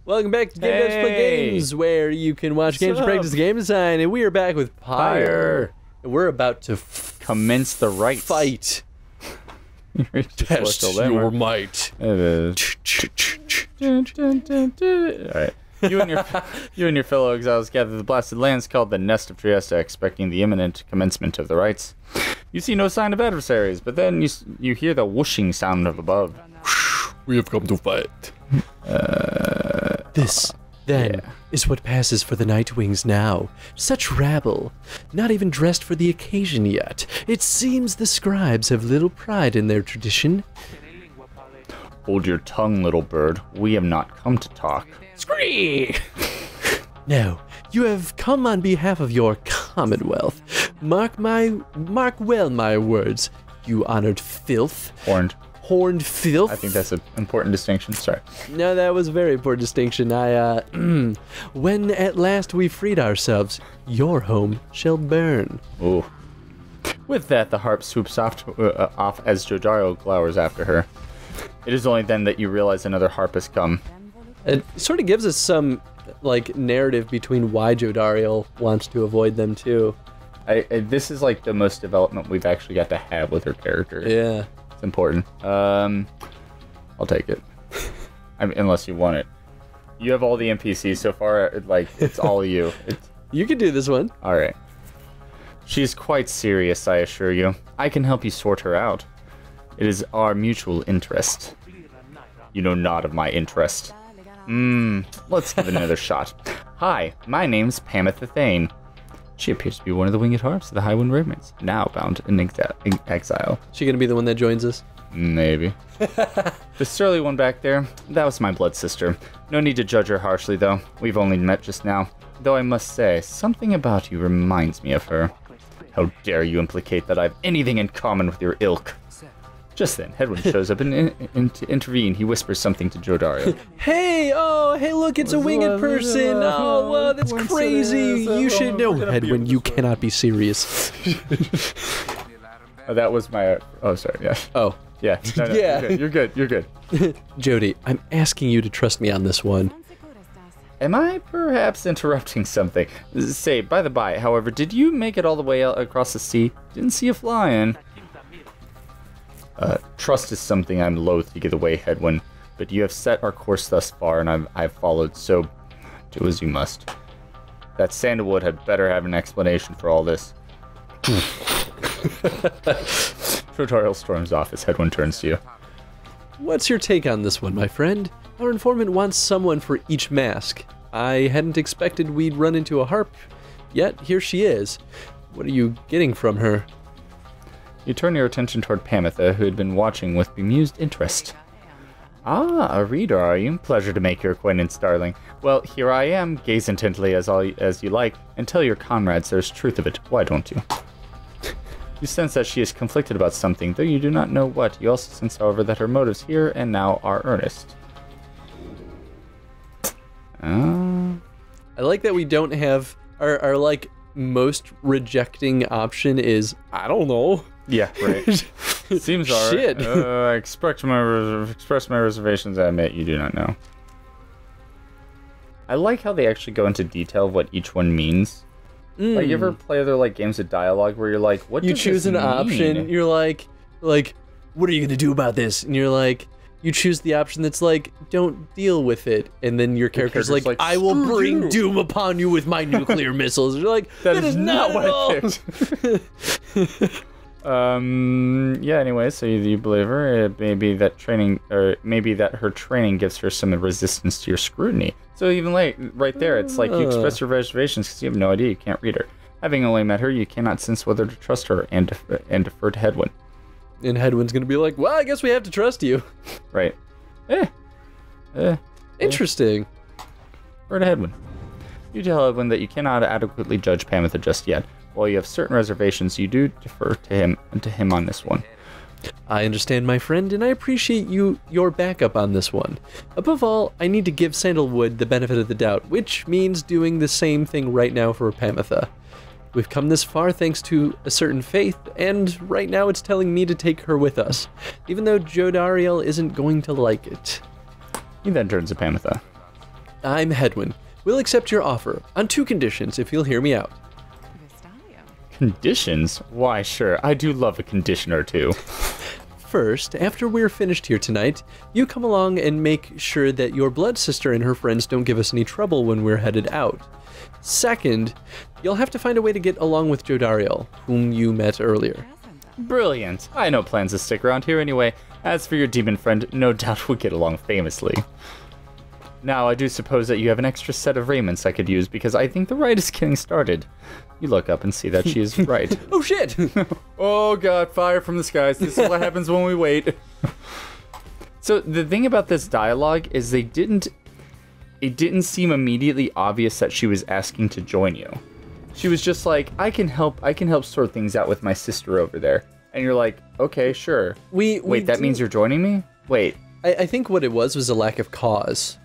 Welcome back to Game Devs Play Games, where you can watch games and practice game design, and we are back with Pyre. And we're about to commence the rites. Fight. Test your might. It is. Alright. You and your fellow exiles gather the blasted lands called the Nest of Trieste, expecting the imminent commencement of the rites. You see no sign of adversaries, but then you hear the whooshing sound of above. We have come to fight. This, then, is what passes for the Nightwings now. Such rabble, not even dressed for the occasion yet. It seems the scribes have little pride in their tradition. Hold your tongue, little bird. We have not come to talk. Scree! No, you have come on behalf of your commonwealth. Mark well my words, you honored filth. Horned filth. I think that's an important distinction. Sorry. No, that was a very important distinction. When at last we freed ourselves, your home shall burn. Ooh. With that, the harp swoops off as Jodaro glowers after her. It is only then that you realize another harp has come. It sort of gives us some, like, narrative between why Jodariel wants to avoid them, too. This is, like, the most development we've actually got to have with her character. Yeah. It's important. I'll take it. I mean, unless you want it. You have all the NPCs so far, like, it's all you. You can do this one. Alright. She's quite serious, I assure you. I can help you sort her out. It is our mutual interest. You know not of my interest. Let's give it another shot. Hi, my name's Pyre Thane. She appears to be one of the winged harps of the Highwind Ravens, now bound in exile. She gonna be the one that joins us? Maybe. The surly one back there, that was my blood sister. No need to judge her harshly, though. We've only met just now. Though I must say, something about you reminds me of her. How dare you implicate that I have anything in common with your ilk? Just then, Hedwyn shows up and to intervene. He whispers something to Jodariel. Hey, look, it's a winged person. Oh, wow, that's crazy. You should know, Hedwyn, you cannot be serious. Oh, that was my... Oh, sorry, yeah. Oh. Yeah, no, yeah. You're good. Jody, I'm asking you to trust me on this one. Am I perhaps interrupting something? Say, by the by, however, did you make it all the way out across the sea? Didn't see you flying. Trust is something I'm loath to give away, Hedwyn, but you have set our course thus far, and I've followed, so do as you must. That sandalwood had better have an explanation for all this. Jodariel storms off as Hedwyn turns to you. What's your take on this one, my friend? Our informant wants someone for each mask. I hadn't expected we'd run into a harp, yet here she is. What are you getting from her? You turn your attention toward Pyre, who had been watching with bemused interest. Ah, a reader, are you? Pleasure to make your acquaintance, darling. Well, here I am. Gaze intently as you like, and tell your comrades there's truth of it. Why don't you? You sense that she is conflicted about something, though you do not know what. You also sense, however, that her motives here and now are earnest. I like that we don't have our like most rejecting option is I don't know. Yeah, right. Seems alright. Shit. I express my reservations. I admit you do not know. I like how they actually go into detail of what each one means. Like, you ever play other like games of dialogue where you're like, what does you choose this an mean? option, you're like, what are you gonna do about this? And you're like, you choose the option that's like, don't deal with it, and then your character's like, I will bring doom upon you with my nuclear missiles. You're like, that is not what I picked. Yeah, anyway, so you believe her. It may be that training, or maybe that her training gives her some resistance to your scrutiny. So even like right there, it's like you express your reservations because you have no idea, you can't read her. Having only met her, you cannot sense whether to trust her and defer to Hedwyn. And Hedwyn's gonna be like, well, I guess we have to trust you. Right. Interesting. Defer to Hedwyn. You tell Hedwyn that you cannot adequately judge Pyre just yet. While you have certain reservations, you do defer to him on this one. I understand, my friend, and I appreciate your backup on this one. Above all, I need to give Sandalwood the benefit of the doubt, which means doing the same thing right now for Pyre. We've come this far thanks to a certain faith, and right now it's telling me to take her with us, even though Jodariel isn't going to like it. He then turns to Pyre. I'm Hedwin. We'll accept your offer on 2 conditions if you'll hear me out. Conditions? Why, sure. I do love a condition or two. First, after we're finished here tonight, you come along and make sure that your blood sister and her friends don't give us any trouble when we're headed out. Second, you'll have to find a way to get along with Jodariel, whom you met earlier. Brilliant. I had no plans to stick around here anyway. As for your demon friend, no doubt we'll get along famously. Now, I do suppose that you have an extra set of raiments I could use, because I think the ride is getting started. You look up and see that she is right. Oh shit! Oh god, fire from the skies. This is what happens when we wait. So the thing about this dialogue is it didn't seem immediately obvious that she was asking to join you. She was just like, I can help sort things out with my sister over there. And you're like, okay, sure. Wait, that means you're joining me? Wait. I think what it was a lack of cause.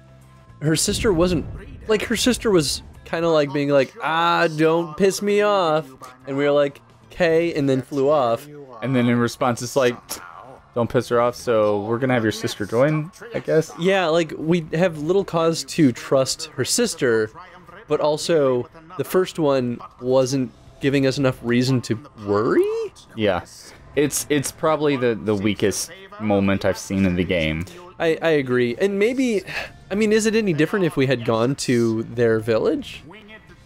Her sister wasn't, like, her sister was kind of like being like, don't piss me off. And we were like, okay, and then flew off. And then in response, it's like, don't piss her off, so we're gonna have your sister join, I guess? Yeah, like, we have little cause to trust her sister, but also the first one wasn't giving us enough reason to worry? Yeah. It's probably the weakest moment I've seen in the game. I agree. And maybe, I mean, is it any different if we had gone to their village?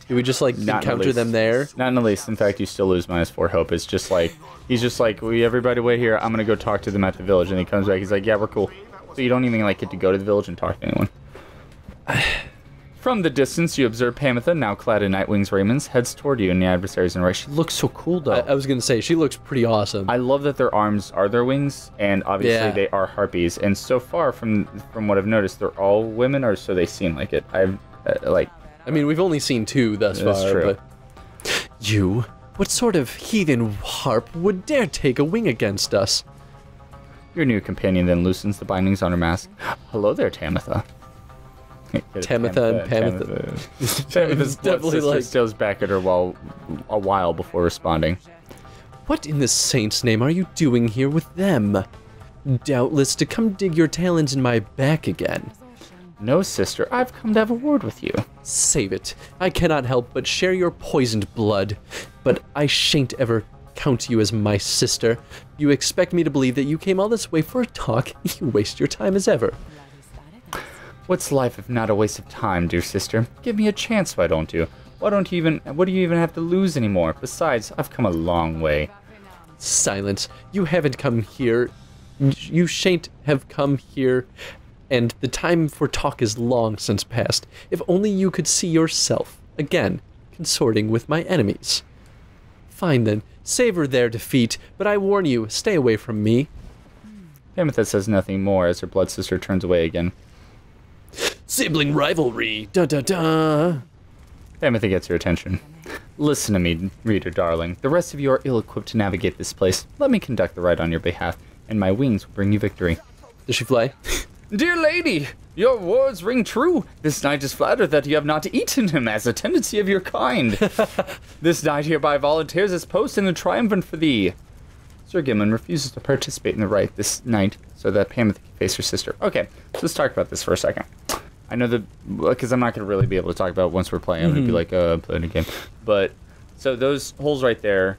Do we just, like, encounter them there? Not in the least. In fact, you still lose -4 hope. It's just like, he's just like, everybody wait here. I'm going to go talk to them at the village. And he comes back. He's like, yeah, we're cool. So you don't even, like, get to go to the village and talk to anyone. From the distance, you observe Pamitha, now clad in Nightwing's raiments, heads toward you and the adversaries in right. She looks so cool, though. I was going to say, she looks pretty awesome. I love that their arms are their wings, and obviously they are harpies. And so far, from what I've noticed, they're all women, or so they seem like it. I mean, we've only seen 2 thus far. That's true. But... You? What sort of heathen harp would dare take a wing against us? Your new companion then loosens the bindings on her mask. Hello there, Tamitha. Tamitha and Pamitha. Tamitha's definitely like stares back at her a while before responding. What in the saint's name are you doing here with them? Doubtless to come dig your talons in my back again. No, sister, I've come to have a word with you. Save it. I cannot help but share your poisoned blood, but I shan't ever count you as my sister. You expect me to believe that you came all this way for a talk? You waste your time as ever. What's life if not a waste of time, dear sister? Give me a chance, why don't you? What do you even have to lose anymore? Besides, I've come a long way. Silence. You haven't come here. You shan't have come here, and the time for talk is long since past. If only you could see yourself, again, consorting with my enemies. Fine then, savor their defeat, but I warn you, stay away from me. Pamitha says nothing more as her blood sister turns away again. Sibling rivalry, da-da-da. Pamitha gets your attention. Listen to me, reader darling. The rest of you are ill-equipped to navigate this place. Let me conduct the ride on your behalf, and my wings will bring you victory. Does she fly? Dear lady, your words ring true. This knight is flattered that you have not eaten him, as a tendency of your kind. This knight hereby volunteers his post in the triumphant for thee. Sir Gimlin refuses to participate in the rite this night so that Pamitha can face her sister. Okay, so let's talk about this for a second. I know that, because I'm not going to really be able to talk about it once we're playing. I'm going to be like, playing a game. But, so those holes right there,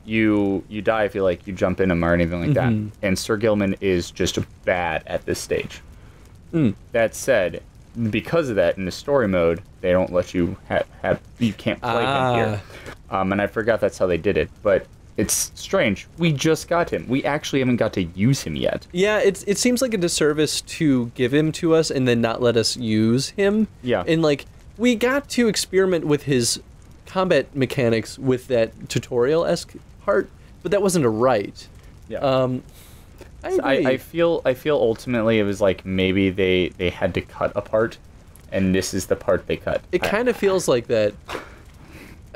you die if you jump in them or anything like that. And Sir Gilman is just bad at this stage. That said, because of that, in the story mode, they don't let you you can't play him here. And I forgot that's how they did it, but it's strange. We just got him. We actually haven't got to use him yet. Yeah, it seems like a disservice to give him to us and then not let us use him. Yeah. And, like, we got to experiment with his combat mechanics with that tutorial-esque part, but that wasn't a right. Yeah. I feel ultimately it was like maybe they had to cut a part, and this is the part they cut. It kind of feels like that.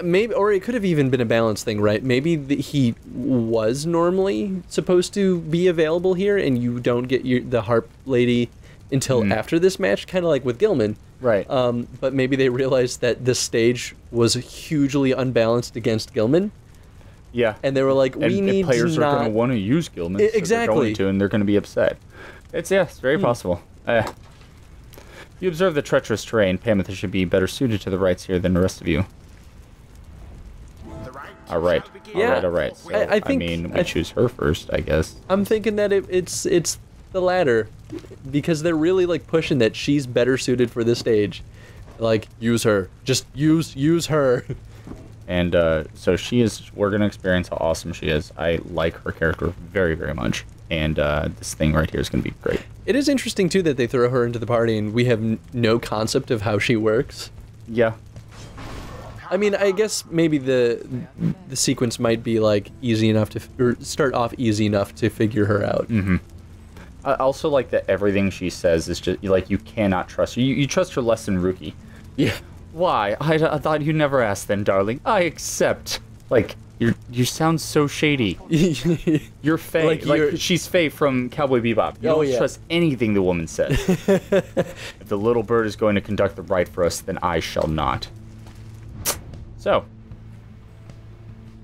Maybe, or it could have even been a balance thing, right? Maybe he was normally supposed to be available here, and you don't get the harp lady until after this match, kind of like with Gilman. Right. But maybe they realized that this stage was hugely unbalanced against Gilman. Yeah. And they were like, we need players to not... are going to want to use Gilman. Exactly. So they're going to, and they're going to be upset. It's very possible. You observe the treacherous terrain. Pamitha should be better suited to the rites here than the rest of you. All right. Yeah, all right. So, I think we choose her first, I guess. I'm thinking that it's the latter, because they're really like pushing that she's better suited for this stage. Like, use her. Just use her. And so we're going to experience how awesome she is. I like her character very, very much. And this thing right here is going to be great. It is interesting, too, that they throw her into the party and we have no concept of how she works. Yeah. I mean, I guess maybe the sequence might be, like, easy enough or start off easy enough to figure her out. Mm-hmm. I also like that everything she says is just, like, you cannot trust her. You trust her less than Rookie. Yeah. Why? I thought you never asked then, darling. I accept. Like, you sound so shady. You're Faye. Like she's Faye from Cowboy Bebop. You don't trust anything the woman says. If the little bird is going to conduct the rite for us, then I shall not. So,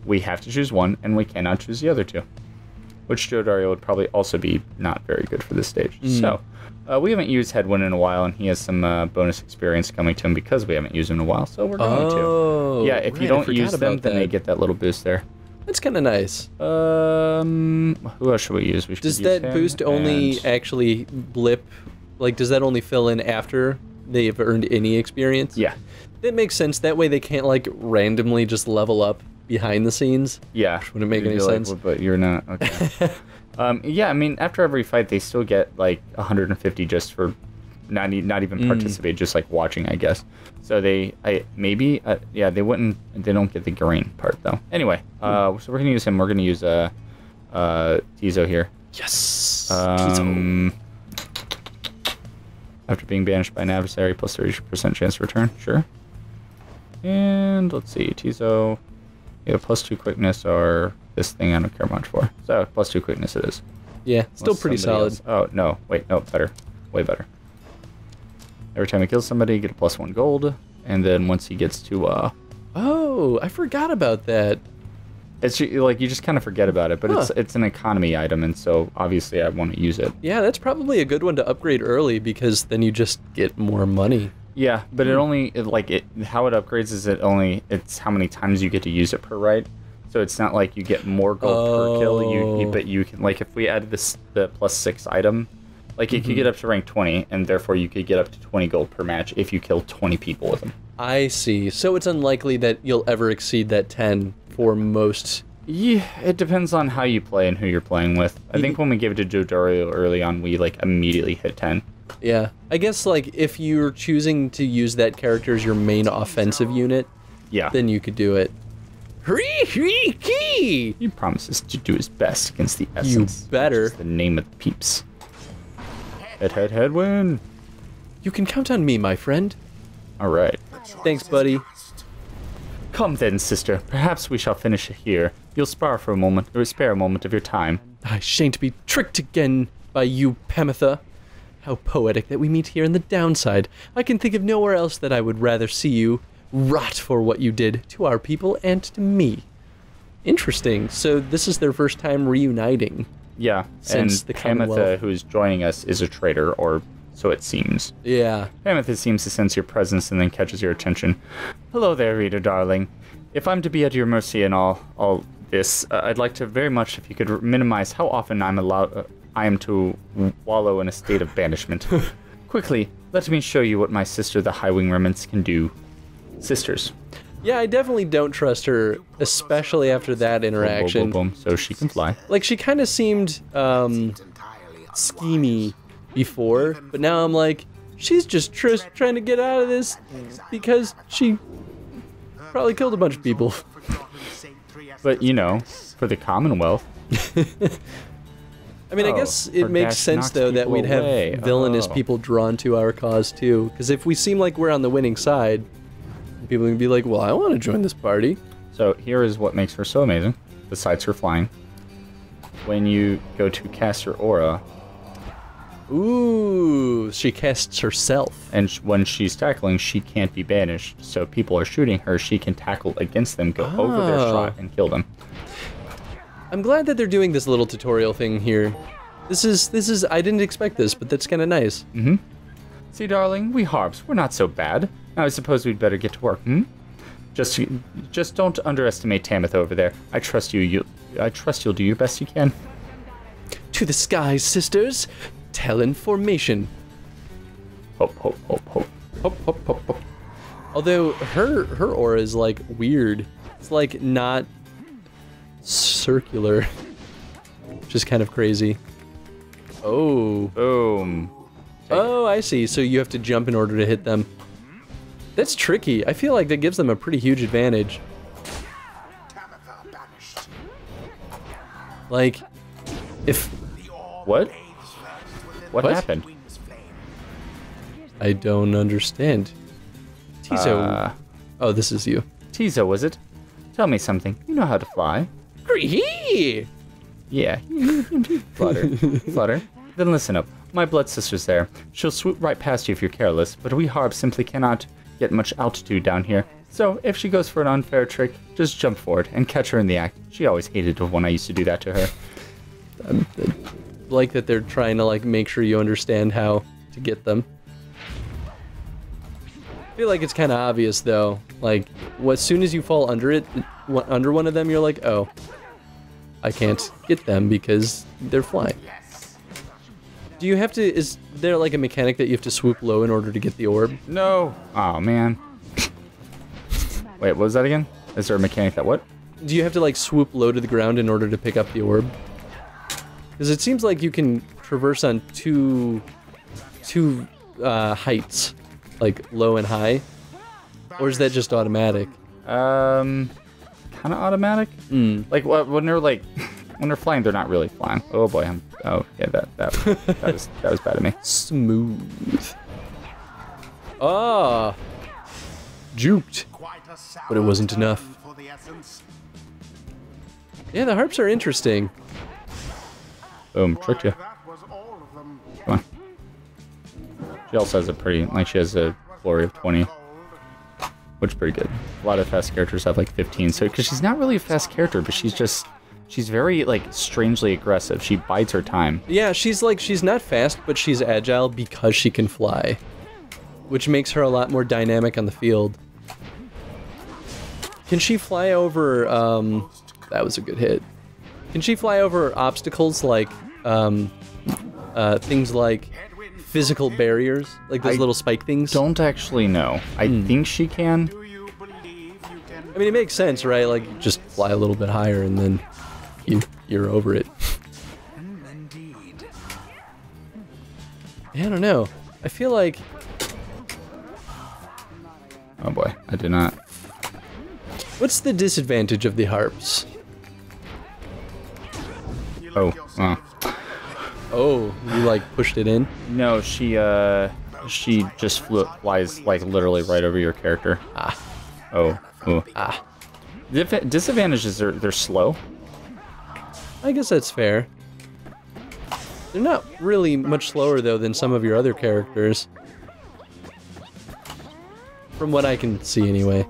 we have to choose one, and we cannot choose the other two. Which Joe Dario would probably also be not very good for this stage. So, we haven't used Headwind in a while, and he has some bonus experience coming to him because we haven't used him in a while, so we're going to. Yeah, if you don't use them, then they get that little boost there. That's kind of nice. Who else should we use? Does that boost only actually blip? Like, does that only fill in after they've earned any experience? Yeah. That makes sense. That way they can't, like, randomly just level up behind the scenes. Yeah. Which wouldn't make any sense. Like, but you're not. Okay. Yeah, I mean, after every fight, they still get, like, 150 just for not even participate, just, like, watching, I guess. So they don't get the green part, though. Anyway, so we're going to use him. We're going to use Tizo here. Yes! Tizo. After being banished by an adversary, plus 30% chance to return. Sure. And let's see, Tizo. Yeah, plus 2 quickness or this thing I don't care much for. So, plus 2 quickness it is. Yeah, still pretty solid. Else. Oh, no. Wait, no, better. Way better. Every time he kills somebody, you get a plus 1 gold. And then once he gets to, Oh, I forgot about that. It's like, you just kind of forget about it, but it's an economy item, and so obviously I want to use it. Yeah, that's probably a good one to upgrade early, because then you just get more money. Yeah, but how it upgrades is it's how many times you get to use it per ride. So it's not like you get more gold per kill. But you can, like, if we added the plus 6 item, like you could get up to rank 20, and therefore you could get up to 20 gold per match if you kill 20 people with them. I see. So it's unlikely that you'll ever exceed that 10 for most. Yeah, it depends on how you play and who you're playing with. I think when we gave it to Joe Dario early on, we, like, immediately hit 10. Yeah, I guess, like, if you're choosing to use that character as your main offensive unit, then you could do it. He promises to do his best against the Essence. You better. Which is the name of the peeps. Headwind. You can count on me, my friend. All right. Thanks, buddy. Come then, sister. Perhaps we shall finish here. You'll spare a moment of your time. I shan't be tricked again by you, Pamitha. How poetic that we meet here in the downside. I can think of nowhere else that I would rather see you rot for what you did to our people and to me. Interesting. So this is their first time reuniting. Yeah, since the Pamitha, who's joining us, is a traitor, or so it seems. Yeah. Pamitha seems to sense your presence and then catches your attention. Hello there, reader darling. If I'm to be at your mercy in all this, I'd like to very much if you could minimize how often I am to wallow in a state of banishment. Quickly, let me show you what my sister, the Highwing Remnants, can do. Sisters. Yeah, I definitely don't trust her, especially after that interaction. Boom, boom, boom. So she can fly. Like, she kind of seemed schemy before, but now I'm like, she's just trying to get out of this because she probably killed a bunch of people. But, you know, for the Commonwealth. I mean, I guess it makes sense, though, that we'd have villainous people drawn to our cause, too. Because if we seem like we're on the winning side, people can be like, well, I want to join this party. So here is what makes her so amazing, besides her flying. When you go to cast her aura... Ooh, she casts herself. And when she's tackling, she can't be banished. So people are shooting her, she can tackle against them, go over their shot, and kill them. I'm glad that they're doing this little tutorial thing here. This is I didn't expect this, but that's kind of nice. Mm-hmm. See, darling, we Harps, we're not so bad. Now I suppose we'd better get to work, Just don't underestimate Tamitha over there. I trust you. I trust you'll do your best you can. To the skies, sisters. Talon formation. Hop, hop, hop, hop. Hop, hop, hop, hop. Although her aura is like weird. It's like not circular, which is kind of crazy. Oh. Boom. Oh, I see. So you have to jump in order to hit them. That's tricky. I feel like that gives them a pretty huge advantage. Like, if... What? What happened? I don't understand. Tiso... oh, this is you. Tiso, was it? Tell me something. You know how to fly. Yeah. Flutter. Flutter. Then listen up. My blood sister's there. She'll swoop right past you if you're careless, but we Harps simply cannot get much altitude down here. So, if she goes for an unfair trick, just jump for it and catch her in the act. She always hated it when I used to do that to her. I like that they're trying to like make sure you understand how to get them. I feel like it's kind of obvious though. Like, as soon as you fall under it, under one of them, you're like, oh, I can't get them because they're flying. Do you have to, is there like a mechanic that you have to swoop low in order to get the orb? No. Oh, man. Wait, what was that again? Is there a mechanic that what? Do you have to like swoop low to the ground in order to pick up the orb? Because it seems like you can traverse on two heights, like low and high. Or is that just automatic? Kind of automatic. Like when they're like, when they're flying, they're not really flying. Oh boy, oh yeah, that was bad of me. Smooth. Ah, juked, but it wasn't enough. Yeah, the harps are interesting. Boom, tricked you. Come on. She also has a pretty, like she has a glory of 20. Which is pretty good. A lot of fast characters have like 15, so because she's not really a fast character, but she's very like strangely aggressive. She bides her time. Yeah, she's not fast, but she's agile because she can fly, which makes her a lot more dynamic on the field. Can she fly over? That was a good hit. Can she fly over obstacles like things like physical barriers, like those little spike things? Don't actually know. I think she can. I mean, it makes sense, right? Like, you just fly a little bit higher and then you're over it. Yeah, I don't know. I feel like... Oh boy, I did not. What's the disadvantage of the harps? Oh, Oh, you like pushed it in? No, she just flies like literally right over your character. Ah. Oh. Ooh. Ah. The disadvantage is they're slow. I guess that's fair. They're not really much slower though than some of your other characters. From what I can see anyway.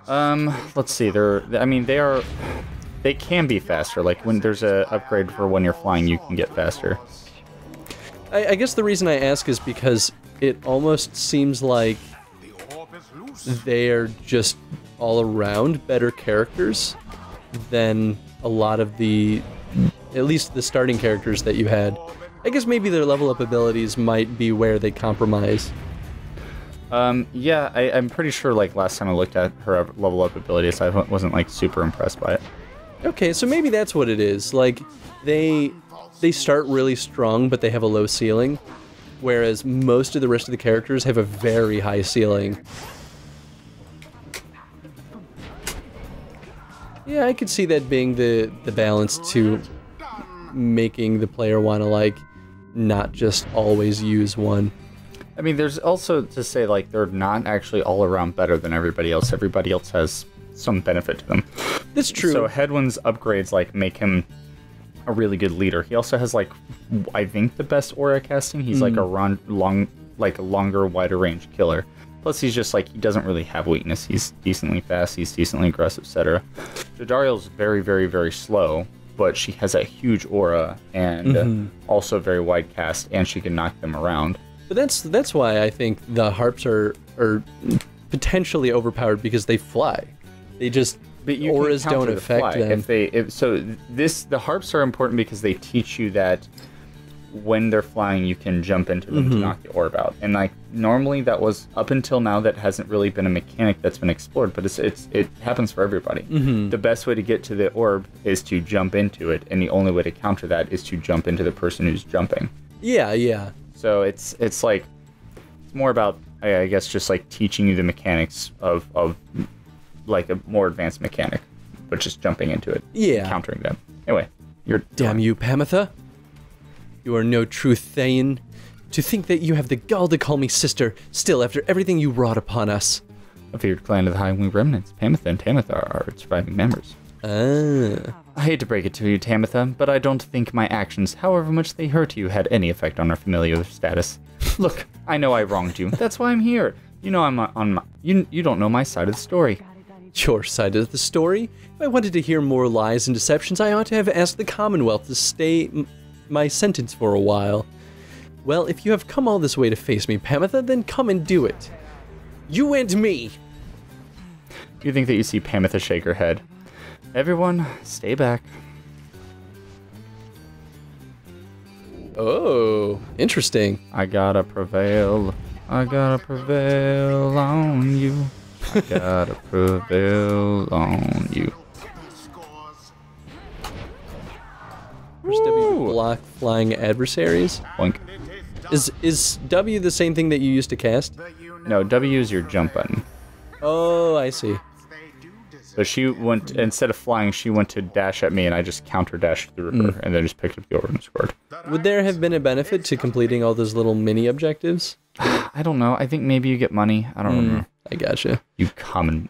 Let's see. They can be faster. Like when there's a upgrade for when you're flying, you can get faster. I guess the reason I ask is because it almost seems like they're just all around better characters than a lot of the, at least the starting characters that you had. I guess maybe their level up abilities might be where they compromise. Yeah, I'm pretty sure like last time I looked at her level up abilities, I wasn't like super impressed by it. Okay, so maybe that's what it is. Like, they start really strong, but they have a low ceiling, whereas most of the rest of the characters have a very high ceiling. Yeah, I could see that being the balance to making the player want to, like, not just always use one. I mean, there's also to say, like, they're not actually all around better than everybody else. Everybody else has some benefit to them. That's true. So Headwind's upgrades, like, make him a really good leader. He also has, like, I think the best aura casting. He's, like, a longer, wider range killer. Plus, he's just, like, he doesn't really have weakness. He's decently fast, he's decently aggressive, etc. Jadariel's very, very, very slow, but she has a huge aura and also very wide cast, and she can knock them around. But that's why I think the harps are potentially overpowered because they fly. They just auras don't affect them. The harps are important because they teach you that when they're flying, you can jump into them to knock the orb out. And like normally, that was up until now that hasn't really been a mechanic that's been explored. But it happens for everybody. The best way to get to the orb is to jump into it, and the only way to counter that is to jump into the person who's jumping. Yeah. So it's more about, I guess, just like teaching you the mechanics of like a more advanced mechanic, but just jumping into it, countering them. Anyway, damn you, Pamitha. You are no true Thayan. To think that you have the gall to call me sister, still after everything you wrought upon us. A feared clan of the High Wing remnants, Pamitha and Tamitha are its surviving members. I hate to break it to you, Tamitha, but I don't think my actions, however much they hurt you, had any effect on our familiar status. Look, I know I wronged you. That's why I'm here. You know I'm on my... You don't know my side of the story. Your side of the story? If I wanted to hear more lies and deceptions, I ought to have asked the Commonwealth to stay my sentence for a while. Well, if you have come all this way to face me, Pamitha, then come and do it. You and me! You think that you see Pamitha shake her head. Everyone, stay back. Oh, interesting. I gotta prevail on you. I gotta prevail on you. Where's W block flying adversaries? Boink. Is W the same thing that you used to cast? No, W is your jump button. Oh, I see. So she went, instead of flying, she went to dash at me, and I just counter dashed through her, and then just picked up the orb and scored. Would there have been a benefit to completing all those little mini objectives? I don't know. I think maybe you get money. I don't remember. I gotcha.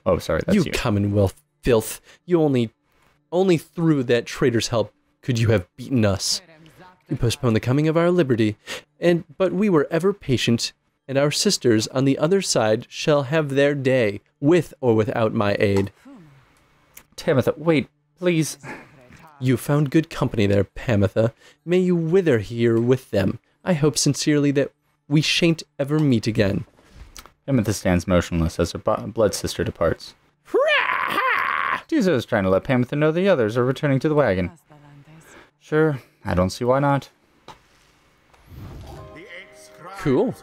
Oh, sorry, that's you. You Commonwealth filth. You only through that traitor's help could you have beaten us. You postponed the coming of our liberty, but we were ever patient, and our sisters on the other side shall have their day, with or without my aid. Tamitha, wait, please. You found good company there, Pamitha. May you wither here with them. I hope sincerely that we shan't ever meet again. Tamitha stands motionless as her blood sister departs. Tizo is trying to let Pamitha know the others are returning to the wagon. Sure, I don't see why not. Cool.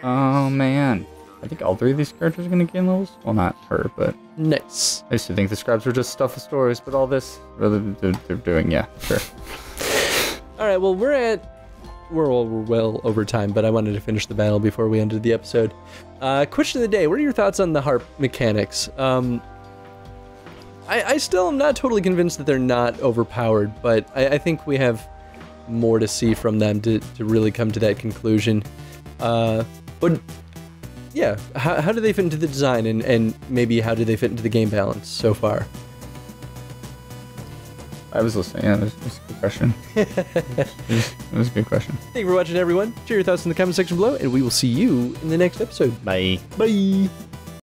Oh man, I think all three of these characters are going to gain levels. Well, not her, but... Nice. I used to think the scribes were just stuff of stories, but all this, they're doing, yeah, sure. Alright, well, we're well over time, but I wanted to finish the battle before we ended the episode. Question of the day, what are your thoughts on the harp mechanics? I still am not totally convinced that they're not overpowered, but I think we have more to see from them to really come to that conclusion. But yeah, how do they fit into the design, and maybe how do they fit into the game balance so far? I was listening. Yeah, that's a good question. It was a good question. Thank you for watching, everyone. Share your thoughts in the comment section below, and we will see you in the next episode. Bye. Bye.